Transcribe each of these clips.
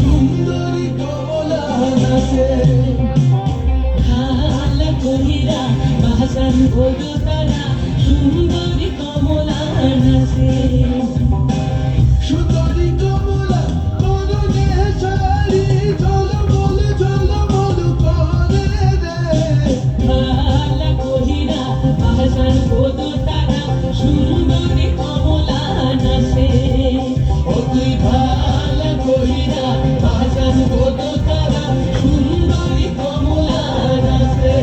সুন্দরী কমলা নাচে হালা কহিরা বাজান গো তারা সুন্দরী কমলা নাচে সুন্দরী কমলা করুণে ছাড়ি ঝলমল ঝলমল করে রে হালা কহিরা বাজান গো তারা সুন্দরী কমলা নাচে ও তুই ভালা কহিরা বাজান গো তারা সুন্দরী কমলা নাচে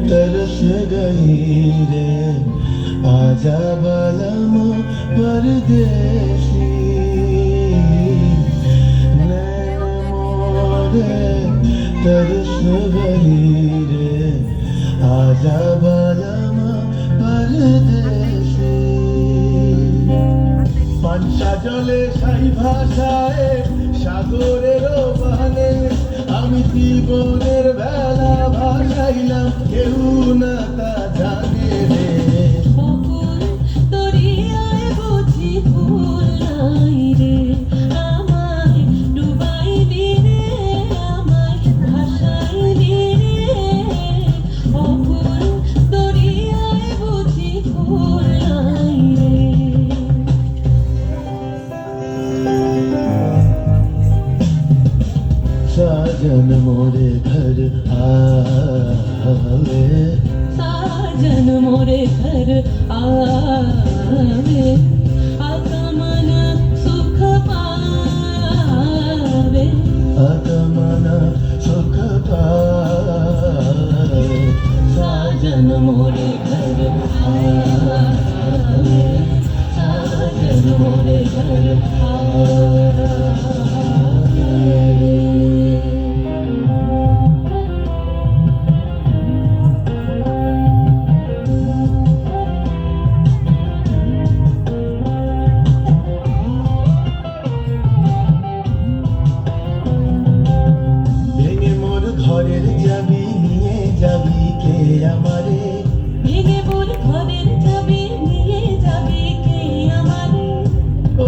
तरस गई रे आजा बालम परदेसी नैन मोरे तरस गई रे आजा बालम परदेसी পাঞ্চা জলে সাই ভাষায় সাগরের বানে আমি জীবনের বেলা ভাসাইলাম কেউ না তা জানে রে দরিয়ায় বুঝি ভুল নাই রে আমায় ডুবাইলি রে আমায় ভাসাইলি রে অকুল দরিয়ায় বুঝি ভুল নাই রে साजन मोरे घर आवे साजन मोरे घर आवे आगमन सुख पावे आगमन सुख पावे साजन मोरे घर आवे साजन मोरे घर आवे ঘরের যাবি নিয়ে যাবি কে আমারে ভেঙে মোর ঘরের যাবি নিয়ে যাবি কে আমারে ও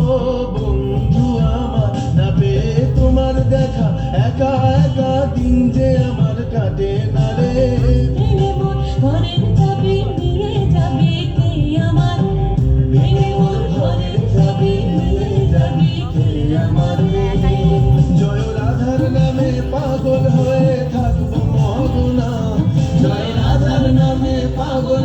বন্ধু আমার না পেয়ে তোমার দেখা একা একা দিন যে আমার কাটে না রে ভেঙে মোর ঘরের যাবি নিয়ে যাবি কে আমারে ভেঙে মোর ঘরের যাবি নিয়ে যাবি কে আমারে জয় রাধার নামে পাগল হয়ে থাকবো মগনা জয় রাধার নামে পাগল